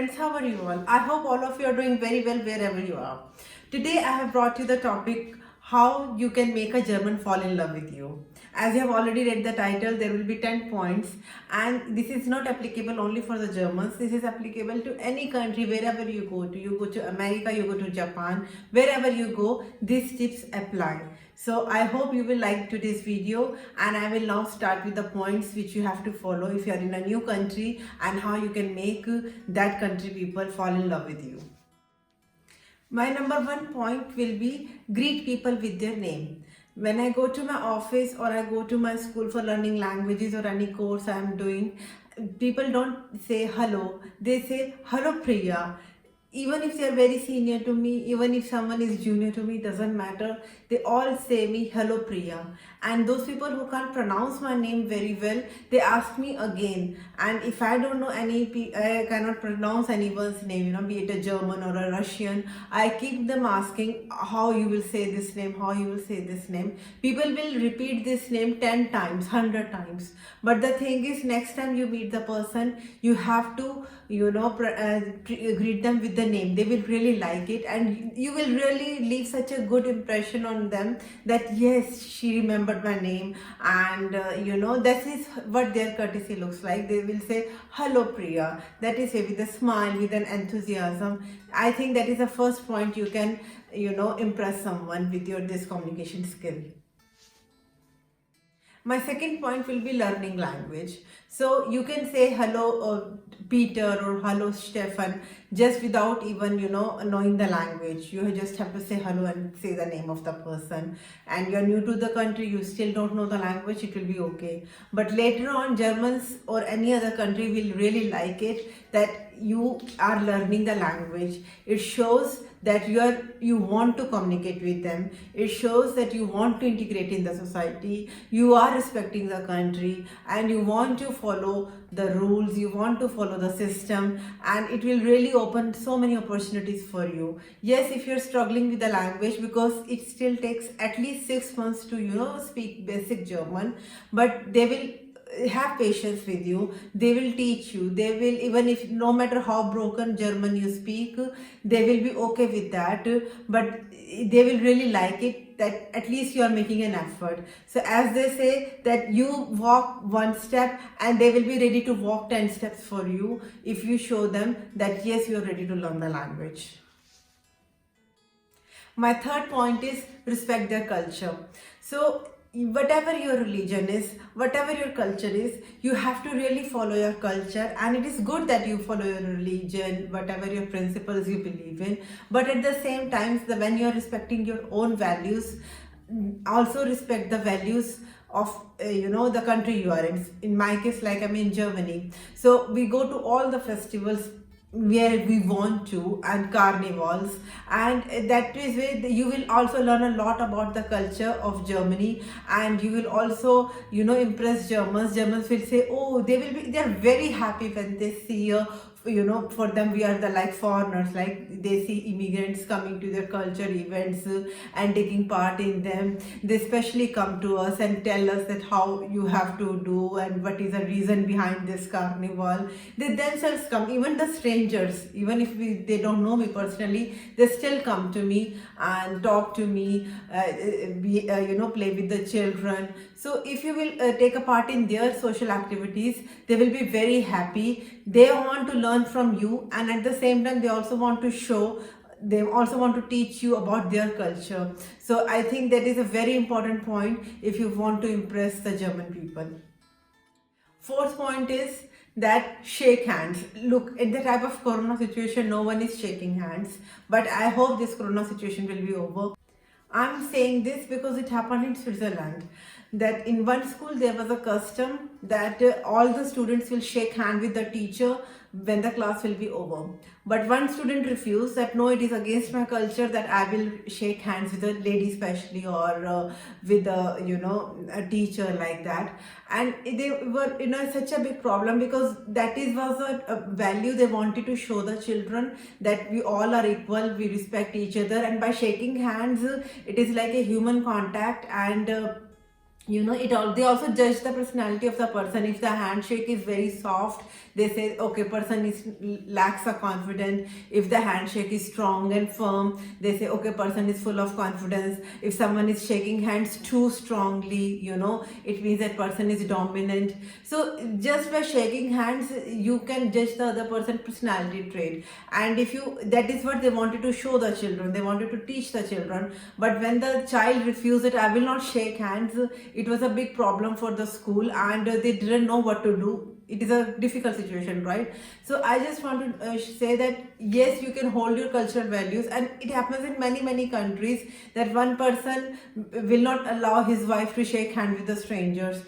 friends, how are you all? I hope all of you are doing very well wherever you are. Today I have brought you the topic how you can make a German fall in love with you. As you have already read the title, there will be 10 points, and this is not applicable only for the Germans. This is applicable to any country wherever you go to. You go to America, you go to Japan, wherever you go, these tips apply. So I hope you will like today's video, and I will now start with the points which you have to follow if you are in a new country and how you can make that country people fall in love with you. My number one point will be greet people with their name. When I go to my office or I go to my school for learning languages or any course I am doing, people don't say hello, they say hello Priya. Even if they are very senior to me, even if someone is junior to me, doesn't matter, they all say me hello Priya. And those people who can't pronounce my name very well, they ask me again. And if I don't know I cannot pronounce anyone's name, be it a German or a Russian, I keep them asking how you will say this name, how you will say this name. People will repeat this name 10 times, 100 times. But the thing is, next time you meet the person, you have to, greet them with the name. They will really like it, and you will really leave such a good impression on them that yes, she remembered my name. And that is what their courtesy looks like. They will say hello Priya, that is with a smile, with an enthusiasm. I think that is the first point you can impress someone with your this communication skill. My second point will be learning language. So you can say hello Peter or hello Stefan just without even knowing the language. You just have to say hello and say the name of the person. And you're new to the country, you still don't know the language, it will be okay. But later on, Germans or any other country will really like it that you are learning the language. It shows that you want to communicate with them. It shows that you want to integrate in the society. You are respecting the country and you want to follow the rules, you want to follow the system, and it will really open so many opportunities for you. Yes, if you're struggling with the language, because it still takes at least 6 months to speak basic German, but they will have patience with you. They will teach you. They will, even if no matter how broken German you speak, they will be okay with that. But they will really like it that at least you are making an effort. So as they say that you walk one step and they will be ready to walk 10 steps for you if you show them that yes, you are ready to learn the language. My third point is respect their culture. So whatever your religion is, whatever your culture is, you have to really follow your culture, and it is good that you follow your religion, whatever your principles you believe in. But at the same time, when you are respecting your own values, also respect the values of the country you are in. In my case, like I'm in Germany, so we go to all the festivals where we want to, and carnivals, and that is where you will also learn a lot about the culture of Germany, and you will also impress Germans. Germans will say, oh, they are very happy when they see a for them we are the like foreigners, like they see immigrants coming to their culture events and taking part in them. They especially come to us and tell us that how you have to do and what is the reason behind this carnival. They themselves come, even the strangers, even if they don't know me personally, they still come to me and talk to me, play with the children. So if you will take a part in their social activities, they will be very happy. They want to learn from you, and at the same time they also want to teach you about their culture. So I think that is a very important point if you want to impress the German people. Fourth point is that shake hands. Look, in the type of corona situation, no one is shaking hands, but I hope this corona situation will be over. I'm saying this because it happened in Switzerland, that in one school there was a custom that all the students will shake hand with the teacher when the class will be over. But one student refused that no, it is against my culture that I will shake hands with a lady especially, or with a teacher like that. And they were such a big problem, because that was a value they wanted to show the children, that we all are equal, we respect each other, and by shaking hands it is like a human contact, and it all, they also judge the personality of the person. If the handshake is very soft, they say okay, person is lacks a confidence. If the handshake is strong and firm, they say okay, person is full of confidence. If someone is shaking hands too strongly, it means that person is dominant. So just by shaking hands, you can judge the other person's personality trait. And if you, that is what they wanted to show the children, they wanted to teach the children. But when the child refused it, I will not shake hands, it was a big problem for the school, and they didn't know what to do. It is a difficult situation, right? So I just want to say that yes, you can hold your cultural values, and it happens in many countries that one person will not allow his wife to shake hands with the strangers.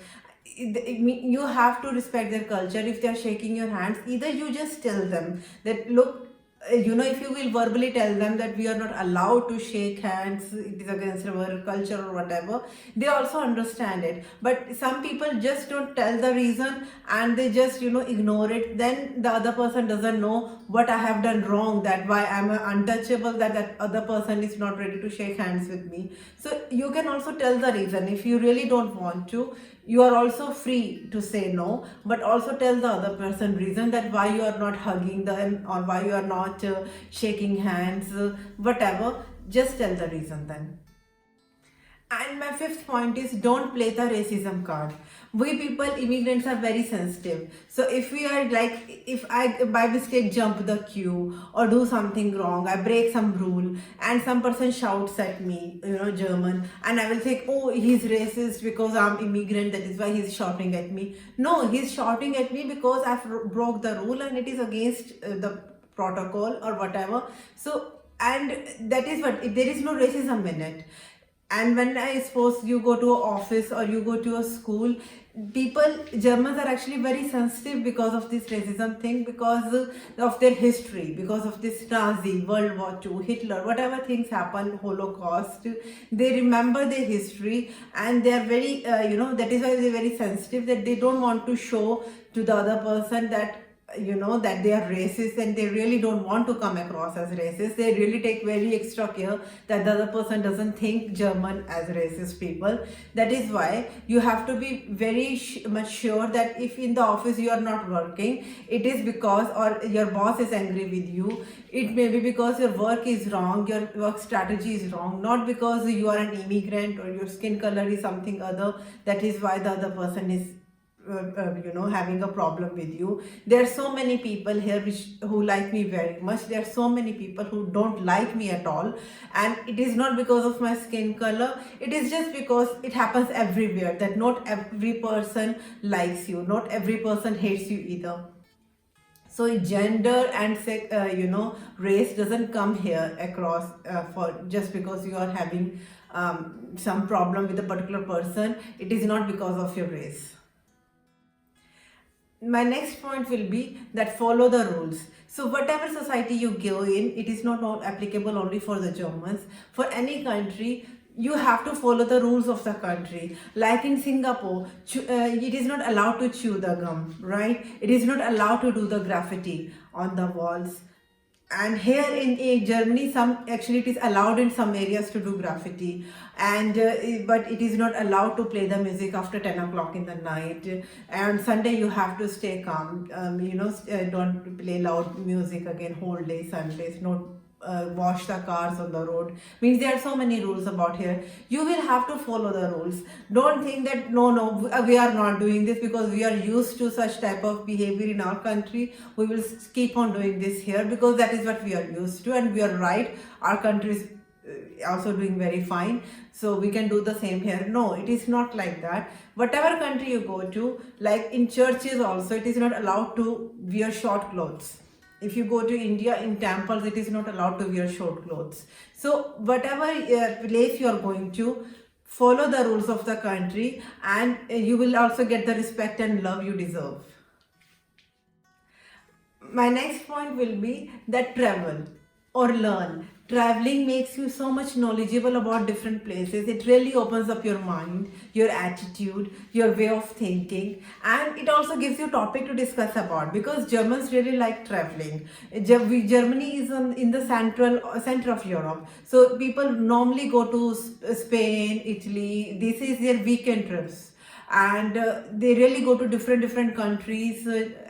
You have to respect their culture. If they are shaking your hands, either you just tell them that look, if you will verbally tell them that we are not allowed to shake hands, it is against our culture or whatever, they also understand it. But some people just don't tell the reason, and they just ignore it. Then the other person doesn't know what I have done wrong, that why I'm untouchable, that other person is not ready to shake hands with me. So you can also tell the reason. If you really don't want to, you are also free to say no, but also tell the other person reason, that why you are not hugging them, or why you are not shaking hands, whatever. Just tell the reason then. And my fifth point is, don't play the racism card. We people, immigrants, are very sensitive. So if we are like, if I by mistake jump the queue or do something wrong, I break some rule, and some person shouts at me, German, and I will think, oh, he's racist because I'm immigrant, that is why he's shouting at me. No, he's shouting at me because I've broke the rule and it is against the protocol or whatever. So, and that is what, there is no racism in it. And when I suppose you go to an office or you go to a school, people, Germans are actually very sensitive because of this racism thing, because of their history, because of this Nazi, World War II, Hitler, whatever things happened, Holocaust. They remember their history, and they are very, that is why they're very sensitive, that they don't want to show to the other person that that they are racist, and they really don't want to come across as racist. They really take very extra care that the other person doesn't think German as racist people. That is why you have to be very much sure that if in the office you are not working, it is because, or your boss is angry with you, it may be because your work is wrong, your work strategy is wrong, not because you are an immigrant or your skin color is something other. That is why the other person is having a problem with you. There are so many people here who like me very much. There are so many people who don't like me at all, and it is not because of my skin color. It is just because it happens everywhere, that not every person likes you, not every person hates you either. So gender and race doesn't come here across for just because you are having some problem with a particular person. It is not because of your race. My next point will be that follow the rules. So whatever society you go in, it is not applicable only for the Germans. For any country, you have to follow the rules of the country. Like in Singapore, it is not allowed to chew the gum, right? It is not allowed to do the graffiti on the walls. And here in Germany, actually it is allowed in some areas to do graffiti, and but it is not allowed to play the music after 10 o'clock in the night. And Sunday you have to stay calm, don't play loud music again whole day Sundays, not wash the cars on the road. Means there are so many rules about here. You will have to follow the rules. Don't think that no, we are not doing this because we are used to such type of behavior in our country. We will keep on doing this here because that is what we are used to, and we are right. Our country is also doing very fine, so we can do the same here. No, it is not like that. Whatever country you go to, like in churches also, it is not allowed to wear short clothes. If you go to India, in temples, it is not allowed to wear short clothes. So whatever place you are going to, follow the rules of the country, and you will also get the respect and love you deserve. My next point will be that travel. or learn. Traveling makes you so much knowledgeable about different places. It really opens up your mind, your attitude, your way of thinking, and it also gives you topic to discuss about, because Germans really like traveling. Germany is in the center of Europe, so people normally go to Spain, Italy. This is their weekend trips, and they really go to different countries,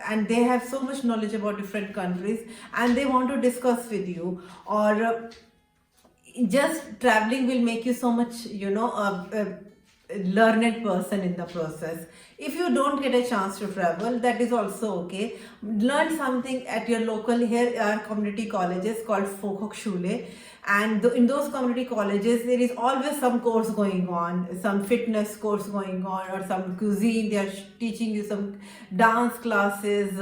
and they have so much knowledge about different countries, and they want to discuss with you, or just traveling will make you so much, a learned person in the process. If you don't get a chance to travel, that is also okay. Learn something at your local. Here are community colleges called Volkshochschule, and in those community colleges there is always some course going on, some fitness course going on, or some cuisine. They are teaching you some dance classes,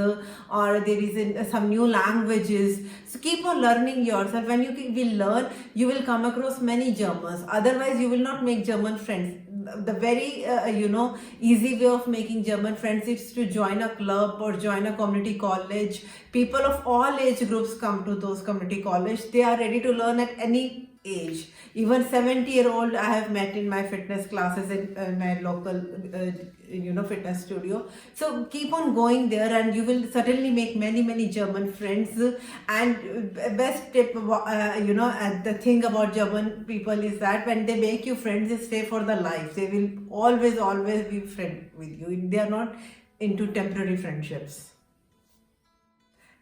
or there is some new languages. So keep on learning yourself. When you will learn, you will come across many Germans. Otherwise you will not make German friends. The very easy way of making German friends is to join a club or join a community college. People of all age groups come to those community college. They are ready to learn at any age. Even 70-year-old I have met in my fitness classes in my local fitness studio. So keep on going there, and you will certainly make many German friends. And best tip, and the thing about German people is that when they make you friends, they stay for the life. They will always be friend with you. They are not into temporary friendships.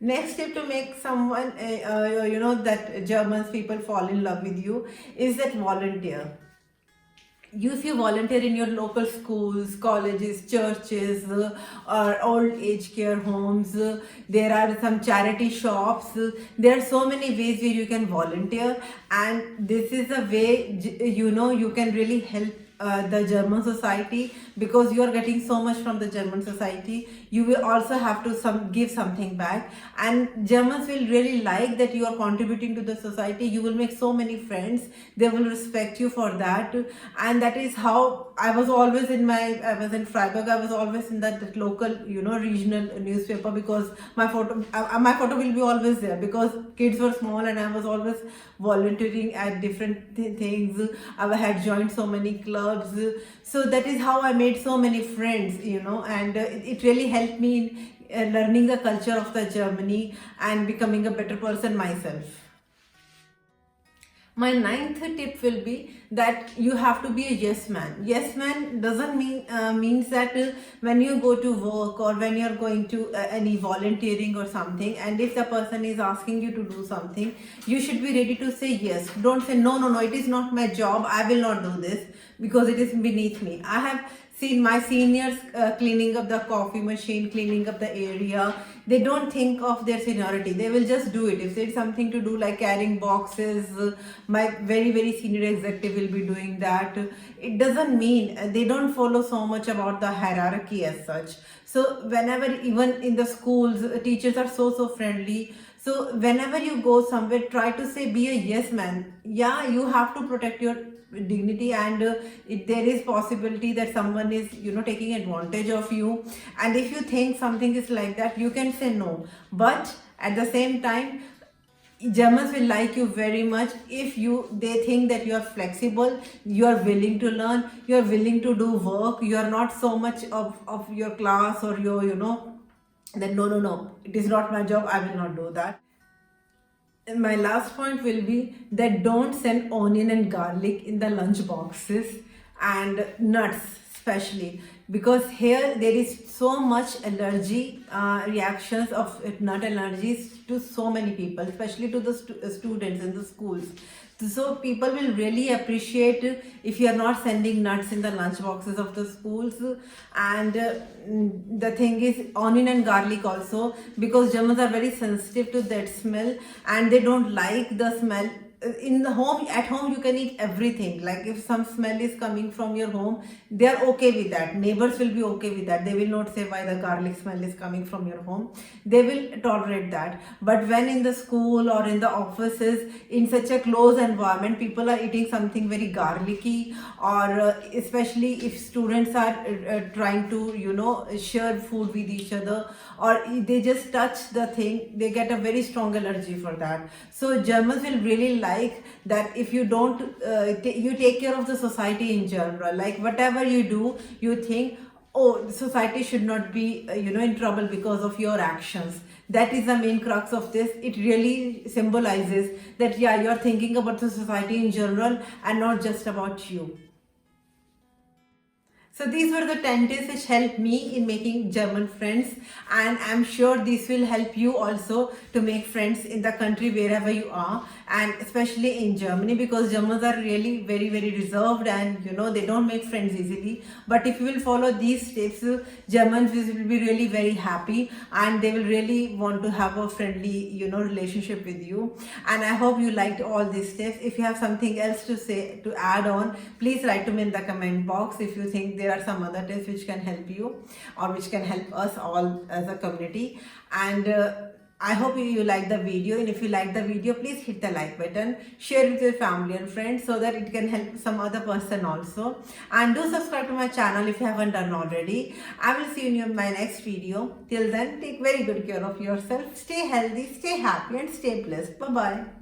Next tip to make someone, that Germans people fall in love with you, is that volunteer. If you volunteer in your local schools, colleges, churches, or old age care homes, there are some charity shops. There are so many ways where you can volunteer, and this is a way you can really help the German society, because you are getting so much from the German society. You will also have to give something back, and Germans will really like that you are contributing to the society. You will make so many friends. They will respect you for that, and that is how I was in Freiburg. I was always in that local regional newspaper, because my photo will be always there, because kids were small and I was always volunteering at different things. I had joined so many clubs. So that is how I made so many friends, and it really helped me in learning the culture of the Germany and becoming a better person myself. My ninth tip will be that you have to be a yes man. Yes man doesn't means that when you go to work, or when you're going to any volunteering or something, and if the person is asking you to do something, you should be ready to say yes. Don't say no, it is not my job, I will not do this, because it is beneath me. I have seen my seniors cleaning up the coffee machine, cleaning up the area. They don't think of their seniority. They will just do it. If there's something to do like carrying boxes, my very senior executive will be doing that. It doesn't mean they don't follow so much about the hierarchy as such. So whenever, even in the schools, teachers are so friendly. So whenever you go somewhere, try to be a yes man. Yeah, you have to protect your dignity, and if there is possibility that someone is taking advantage of you, and if you think something is like that, you can say no. But at the same time, Germans will like you very much if they think that you are flexible, you are willing to learn, you are willing to do work, you are not so much of your class, or your that no, it is not my job, I will not do that. My last point will be that don't send onion and garlic in the lunch boxes, and nuts especially, because here there is so much allergy reactions of nut allergies to so many people, especially to the students in the schools. So people will really appreciate if you are not sending nuts in the lunch boxes of the schools. And the thing is onion and garlic also, because Germans are very sensitive to that smell, and they don't like the smell in the home, at home you can eat everything. Like if some smell is coming from your home, they are okay with that. Neighbors will be okay with that. They will not say why the garlic smell is coming from your home. They will tolerate that. But when in the school or in the offices, in such a close environment, people are eating something very garlicky, or especially if students are trying to, share food with each other, or they just touch the thing, they get a very strong allergy for that. So Germans will really like that if you don't, you take care of the society in general. Like whatever you do, you think, oh, society should not be, in trouble because of your actions. That is the main crux of this. It really symbolizes that, yeah, you're thinking about the society in general and not just about you. So these were the 10 tips which helped me in making German friends, and I'm sure this will help you also to make friends in the country wherever you are, and especially in Germany, because Germans are really very, very reserved, and they don't make friends easily. But if you will follow these tips, Germans will be really very happy, and they will really want to have a friendly relationship with you. And I hope you liked all these tips. If you have something else to say, to add on, please write to me in the comment box if you think there are some other tips which can help you, or which can help us all as a community. And I hope you like the video, and if you like the video, please hit the like button, share it with your family and friends so that it can help some other person also. And do subscribe to my channel if you haven't done already. I will see you in my next video. Till then, take very good care of yourself, stay healthy, stay happy, and stay blessed. Bye bye.